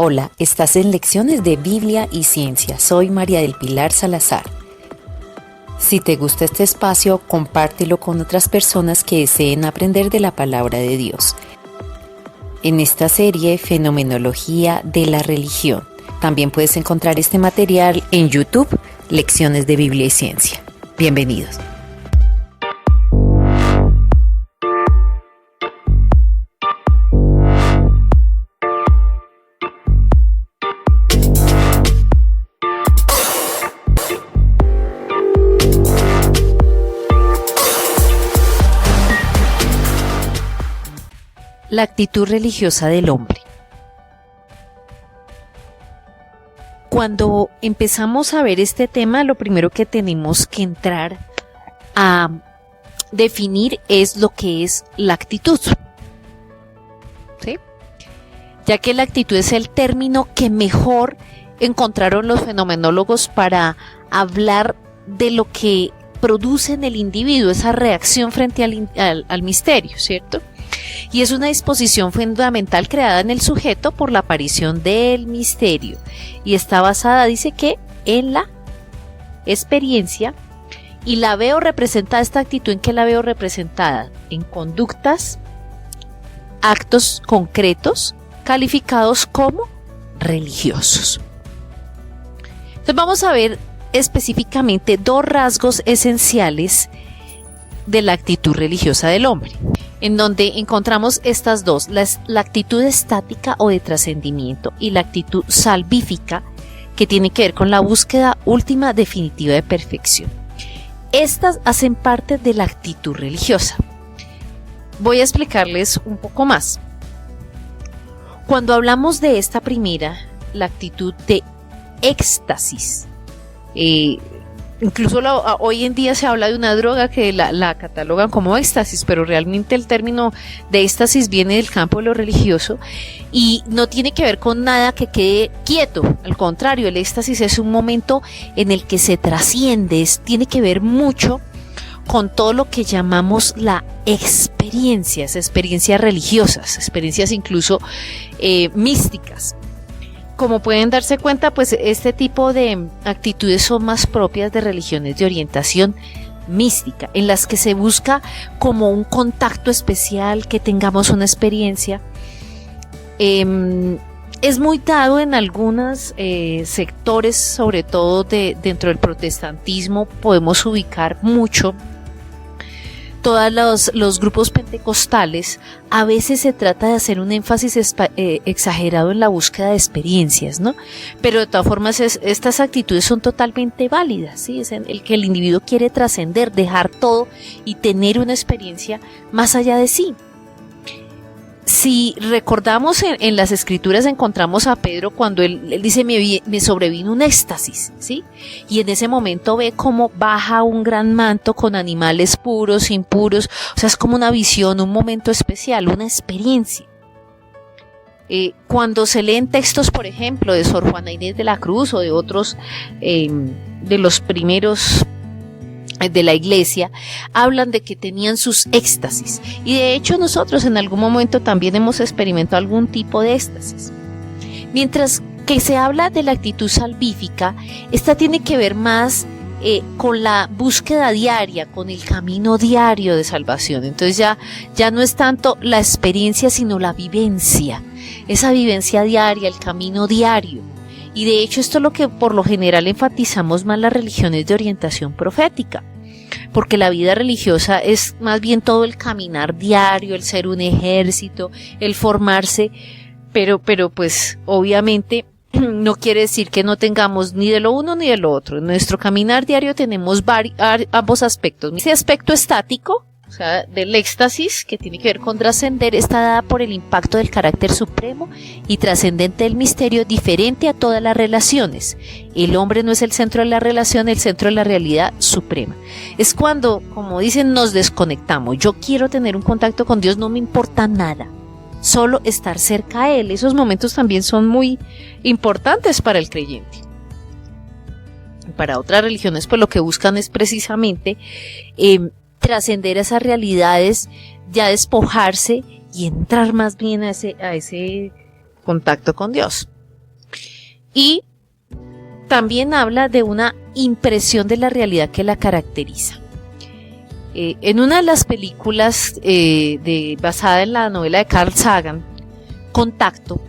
Hola, estás en Lecciones de Biblia y Ciencia. Soy María del Pilar Salazar. Si te gusta este espacio, compártelo con otras personas que deseen aprender de la palabra de Dios. En esta serie, Fenomenología de la Religión. También puedes encontrar este material en YouTube, Lecciones de Biblia y Ciencia. Bienvenidos. La actitud religiosa del hombre. Cuando empezamos a ver este tema, lo primero que tenemos que entrar a definir es lo que es la actitud, ¿sí? Ya que la actitud es el término que mejor encontraron los fenomenólogos para hablar de lo que produce en el individuo esa reacción frente al misterio, ¿cierto? Y es una disposición fundamental creada en el sujeto por la aparición del misterio y está basada, dice que, en la experiencia, y la veo representada, esta actitud, ¿en qué la veo representada? En conductas, actos concretos calificados como religiosos. Entonces vamos a ver específicamente dos rasgos esenciales de la actitud religiosa del hombre, en donde encontramos estas dos, la actitud estática o de trascendimiento y la actitud salvífica, que tiene que ver con la búsqueda última definitiva de perfección. Estas hacen parte de la actitud religiosa. Voy a explicarles un poco más. Cuando hablamos de esta primera, la actitud de éxtasis, incluso hoy en día se habla de una droga que la catalogan como éxtasis, pero realmente el término de éxtasis viene del campo de lo religioso y no tiene que ver con nada que quede quieto. Al contrario, el éxtasis es un momento en el que se trasciende, tiene que ver mucho con todo lo que llamamos la experiencias religiosas, experiencias incluso místicas. Como pueden darse cuenta, pues este tipo de actitudes son más propias de religiones de orientación mística, en las que se busca como un contacto especial, que tengamos una experiencia. Es muy dado en algunos sectores, sobre todo dentro del protestantismo, podemos ubicar mucho. Todos los grupos pentecostales, a veces se trata de hacer un énfasis exagerado en la búsqueda de experiencias, ¿no? Pero de todas formas estas actitudes son totalmente válidas, ¿sí? Es el que el individuo quiere trascender, dejar todo y tener una experiencia más allá de sí. Si recordamos en las escrituras, encontramos a Pedro cuando él dice, me sobrevino un éxtasis, ¿sí? Y en ese momento ve cómo baja un gran manto con animales puros, impuros, o sea, es como una visión, un momento especial, una experiencia. Cuando se leen textos, por ejemplo, de Sor Juana Inés de la Cruz o de otros de los primeros de la iglesia, hablan de que tenían sus éxtasis, y de hecho nosotros en algún momento también hemos experimentado algún tipo de éxtasis. Mientras que se habla de la actitud salvífica, esta tiene que ver más con la búsqueda diaria, con el camino diario de salvación. Entonces ya no es tanto la experiencia, sino la vivencia, esa vivencia diaria, el camino diario. Y de hecho esto es lo que por lo general enfatizamos más las religiones de orientación profética, porque la vida religiosa es más bien todo el caminar diario, el ser un ejército, el formarse, pero pues obviamente no quiere decir que no tengamos ni de lo uno ni de lo otro. En nuestro caminar diario tenemos ambos aspectos. Ese aspecto estático, o sea, del éxtasis, que tiene que ver con trascender, está dada por el impacto del carácter supremo y trascendente del misterio, diferente a todas las relaciones. El hombre no es el centro de la relación, el centro de la realidad suprema. Es cuando, como dicen, nos desconectamos. Yo quiero tener un contacto con Dios, no me importa nada, solo estar cerca a Él. Esos momentos también son muy importantes para el creyente. para otras religiones pues lo que buscan es precisamente trascender esas realidades, ya despojarse y entrar más bien a ese contacto con Dios. Y también habla de una impresión de la realidad que la caracteriza. En una de las películas basada en la novela de Carl Sagan, Contacto,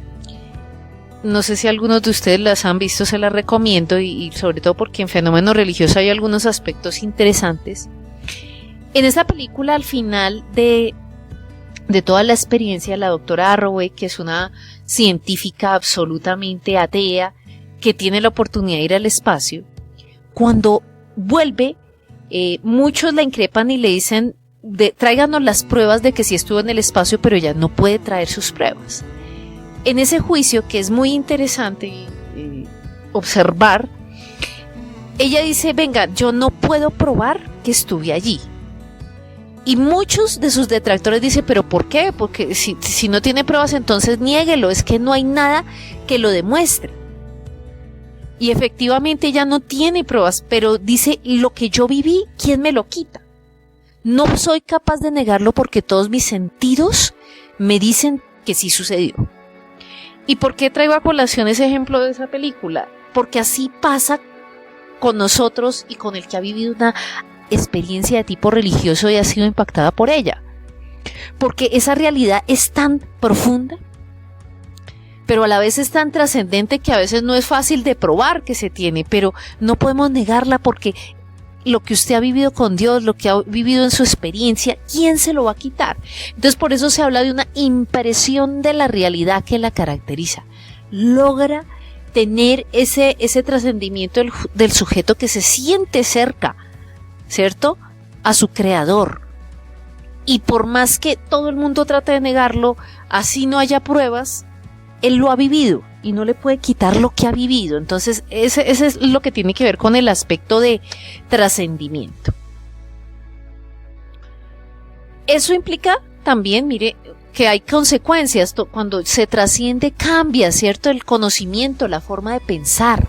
no sé si algunos de ustedes las han visto, se las recomiendo, y sobre todo porque en Fenómeno Religioso hay algunos aspectos interesantes. En esa película, al final de toda la experiencia, la doctora Arroway, que es una científica absolutamente atea, que tiene la oportunidad de ir al espacio, cuando vuelve, muchos la increpan y le dicen, tráiganos las pruebas de que sí estuvo en el espacio, pero ella no puede traer sus pruebas. En ese juicio, que es muy interesante observar, ella dice, venga, yo no puedo probar que estuve allí. Y muchos de sus detractores dicen, ¿pero por qué? Porque si no tiene pruebas, entonces niéguelo, es que no hay nada que lo demuestre. Y efectivamente ella no tiene pruebas, pero dice, lo que yo viví, ¿quién me lo quita? No soy capaz de negarlo porque todos mis sentidos me dicen que sí sucedió. ¿Y por qué traigo a colación ese ejemplo de esa película? Porque así pasa con nosotros y con el que ha vivido una experiencia de tipo religioso y ha sido impactada por ella. Porque esa realidad es tan profunda, pero a la vez es tan trascendente que a veces no es fácil de probar que se tiene, pero no podemos negarla porque lo que usted ha vivido con Dios, lo que ha vivido en su experiencia, ¿quién se lo va a quitar? Entonces por eso se habla de una impresión de la realidad que la caracteriza. Logra tener ese trascendimiento del sujeto que se siente cerca, ¿cierto?, a su creador. Y por más que todo el mundo trate de negarlo, así no haya pruebas, él lo ha vivido y no le puede quitar lo que ha vivido. Entonces ese es lo que tiene que ver con el aspecto de trascendimiento. Eso implica también, mire, que hay consecuencias. Cuando se trasciende cambia, ¿cierto?, el conocimiento, la forma de pensar.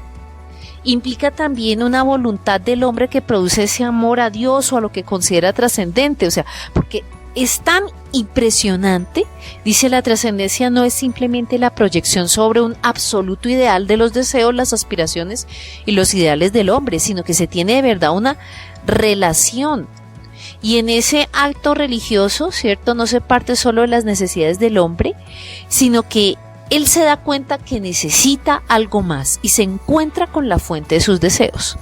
Implica también una voluntad del hombre que produce ese amor a Dios o a lo que considera trascendente, o sea, porque es tan impresionante, dice, la trascendencia no es simplemente la proyección sobre un absoluto ideal de los deseos, las aspiraciones y los ideales del hombre, sino que se tiene de verdad una relación. Y en ese acto religioso, ¿cierto?, no se parte solo de las necesidades del hombre, sino que él se da cuenta que necesita algo más y se encuentra con la fuente de sus deseos.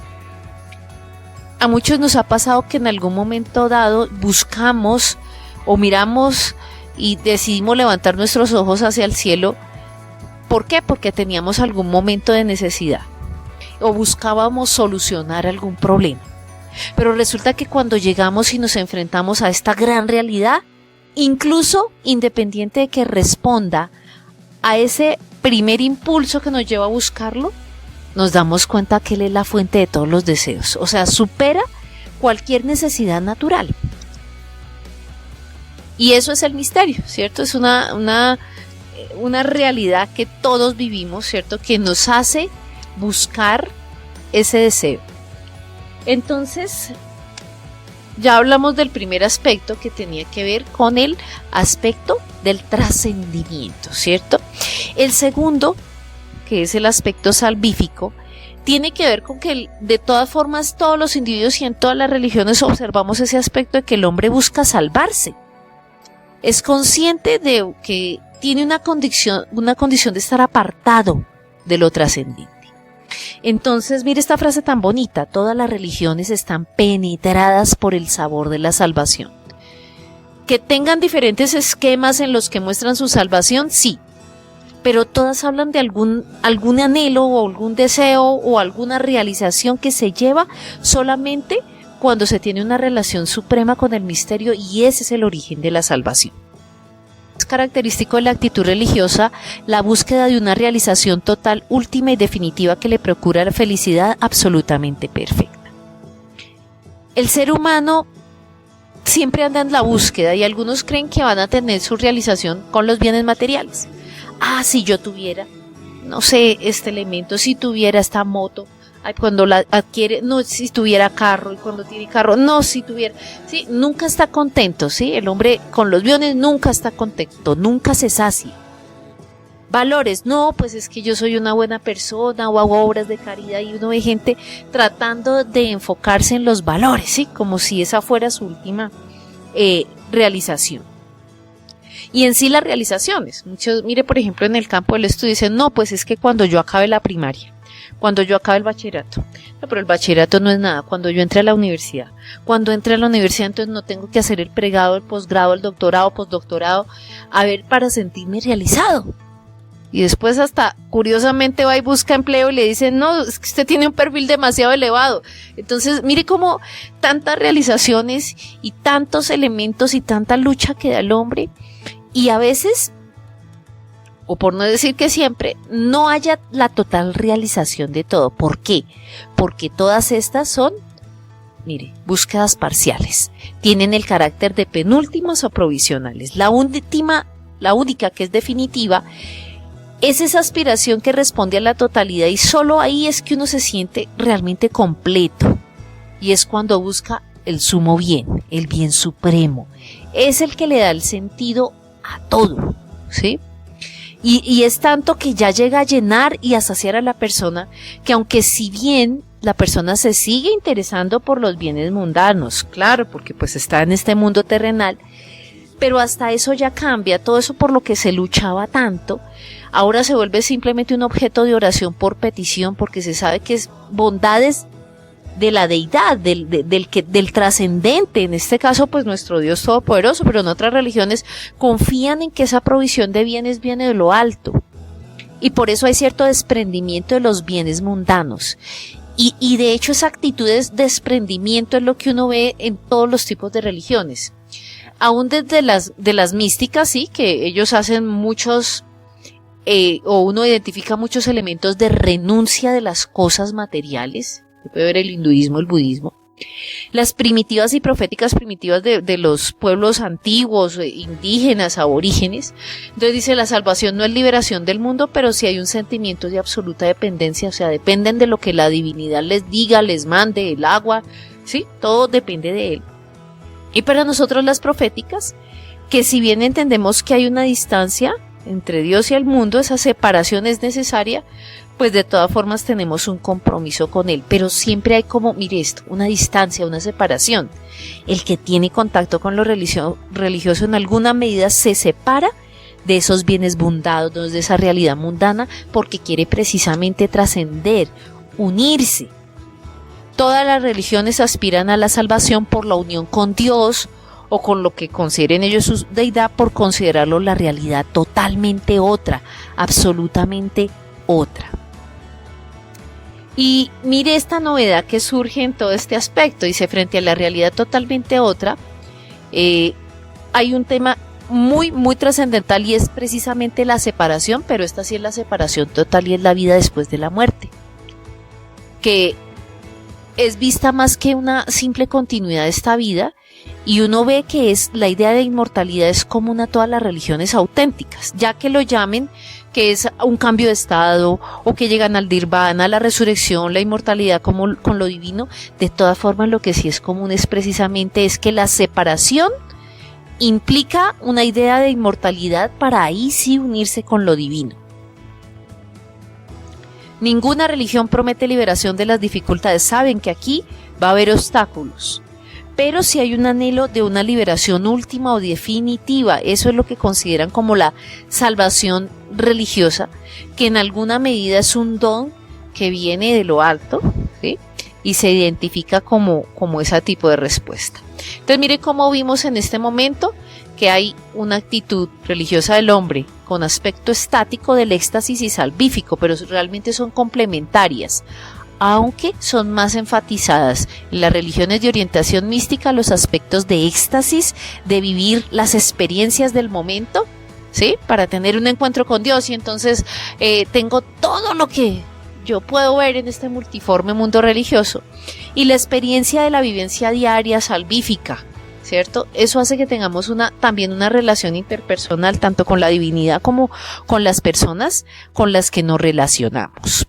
A muchos nos ha pasado que en algún momento dado buscamos o miramos y decidimos levantar nuestros ojos hacia el cielo. ¿Por qué? Porque teníamos algún momento de necesidad o buscábamos solucionar algún problema. Pero resulta que cuando llegamos y nos enfrentamos a esta gran realidad, incluso independiente de que responda a ese primer impulso que nos lleva a buscarlo, nos damos cuenta que Él es la fuente de todos los deseos. O sea, supera cualquier necesidad natural. Y eso es el misterio, ¿cierto? Es una realidad que todos vivimos, ¿cierto?, que nos hace buscar ese deseo. Entonces, ya hablamos del primer aspecto, que tenía que ver con el aspecto del trascendimiento, ¿cierto? El segundo, que es el aspecto salvífico, tiene que ver con que de todas formas todos los individuos y en todas las religiones observamos ese aspecto de que el hombre busca salvarse. Es consciente de que tiene una condición de estar apartado de lo trascendente. Entonces, mire esta frase tan bonita: todas las religiones están penetradas por el sabor de la salvación. Que tengan diferentes esquemas en los que muestran su salvación, sí, pero todas hablan de algún anhelo o algún deseo o alguna realización que se lleva solamente cuando se tiene una relación suprema con el misterio, y ese es el origen de la salvación. Es característico de la actitud religiosa la búsqueda de una realización total, última y definitiva que le procura la felicidad absolutamente perfecta. El ser humano siempre anda en la búsqueda y algunos creen que van a tener su realización con los bienes materiales. Si yo tuviera, no sé, este elemento, si tuviera esta moto, Ay, cuando la adquiere, no, si tuviera carro, y cuando tiene carro, no, si tuviera, sí, nunca está contento, sí, el hombre con los bienes nunca está contento, nunca se sacia. Valores, no, pues es que yo soy una buena persona o hago obras de caridad, y uno ve gente tratando de enfocarse en los valores, ¿sí? Como si esa fuera su última realización. Y en sí las realizaciones, muchos, mire por ejemplo en el campo del estudio dicen, no, pues es que cuando yo acabe la primaria, cuando yo acabe el bachillerato, no, pero el bachillerato no es nada, cuando yo entre a la universidad, entonces no tengo que hacer el pregrado, el posgrado, el doctorado, postdoctorado, a ver, para sentirme realizado. Y después hasta curiosamente va y busca empleo y le dicen, no, es que usted tiene un perfil demasiado elevado. Entonces, mire cómo tantas realizaciones y tantos elementos y tanta lucha que da el hombre, y a veces, o por no decir que siempre, no haya la total realización de todo. ¿Por qué? Porque todas estas son, mire, búsquedas parciales. Tienen el carácter de penúltimas o provisionales. La única que es definitiva es esa aspiración que responde a la totalidad, y solo ahí es que uno se siente realmente completo, y es cuando busca el sumo bien, el bien supremo. Es el que le da el sentido a todo, ¿sí? Y es tanto que ya llega a llenar y a saciar a la persona, que aunque si bien la persona se sigue interesando por los bienes mundanos, claro, porque pues está en este mundo terrenal, pero hasta eso ya cambia, todo eso por lo que se luchaba tanto, ahora se vuelve simplemente un objeto de oración por petición, porque se sabe que es bondades de la deidad, del trascendente, en este caso pues nuestro Dios todopoderoso, pero en otras religiones confían en que esa provisión de bienes viene de lo alto, y por eso hay cierto desprendimiento de los bienes mundanos, y de hecho esa actitud de desprendimiento es lo que uno ve en todos los tipos de religiones, aún desde de las místicas, sí, que ellos hacen muchos, o uno identifica muchos elementos de renuncia de las cosas materiales. Se puede ver el hinduismo, el budismo. Las primitivas y proféticas primitivas de los pueblos antiguos, indígenas, aborígenes. Entonces dice, la salvación no es liberación del mundo, pero sí hay un sentimiento de absoluta dependencia, o sea, dependen de lo que la divinidad les diga, les mande, el agua, sí, todo depende de él. Y para nosotros las proféticas, que si bien entendemos que hay una distancia entre Dios y el mundo, esa separación es necesaria, pues de todas formas tenemos un compromiso con Él, pero siempre hay como, mire esto, una distancia, una separación. El que tiene contacto con lo religioso en alguna medida se separa de esos bienes mundanos, de esa realidad mundana, porque quiere precisamente trascender, unirse. Todas las religiones aspiran a la salvación por la unión con Dios, o con lo que consideren ellos su deidad, por considerarlo la realidad totalmente otra, absolutamente otra. Y mire esta novedad que surge en todo este aspecto, dice, frente a la realidad totalmente otra, hay un tema muy, muy trascendental, y es precisamente la separación, pero esta sí es la separación total, y es la vida después de la muerte, que es vista más que una simple continuidad de esta vida, y uno ve que es la idea de inmortalidad es común a todas las religiones auténticas, ya que lo llamen que es un cambio de estado, o que llegan al nirvana, la resurrección, la inmortalidad como con lo divino. De todas formas, lo que sí es común es precisamente es que la separación implica una idea de inmortalidad para ahí sí unirse con lo divino. Ninguna religión promete liberación de las dificultades, saben que aquí va a haber obstáculos, pero si hay un anhelo de una liberación última o definitiva, eso es lo que consideran como la salvación religiosa, que en alguna medida es un don que viene de lo alto, ¿sí? Y se identifica como ese tipo de respuesta. Entonces mire cómo vimos en este momento que hay una actitud religiosa del hombre con aspecto estático del éxtasis y salvífico, pero realmente son complementarias, aunque son más enfatizadas en las religiones de orientación mística los aspectos de éxtasis, de vivir las experiencias del momento, ¿sí? Para tener un encuentro con Dios, y entonces tengo todo lo que yo puedo ver en este multiforme mundo religioso, y la experiencia de la vivencia diaria salvífica, ¿cierto? Eso hace que tengamos también una relación interpersonal tanto con la divinidad como con las personas con las que nos relacionamos.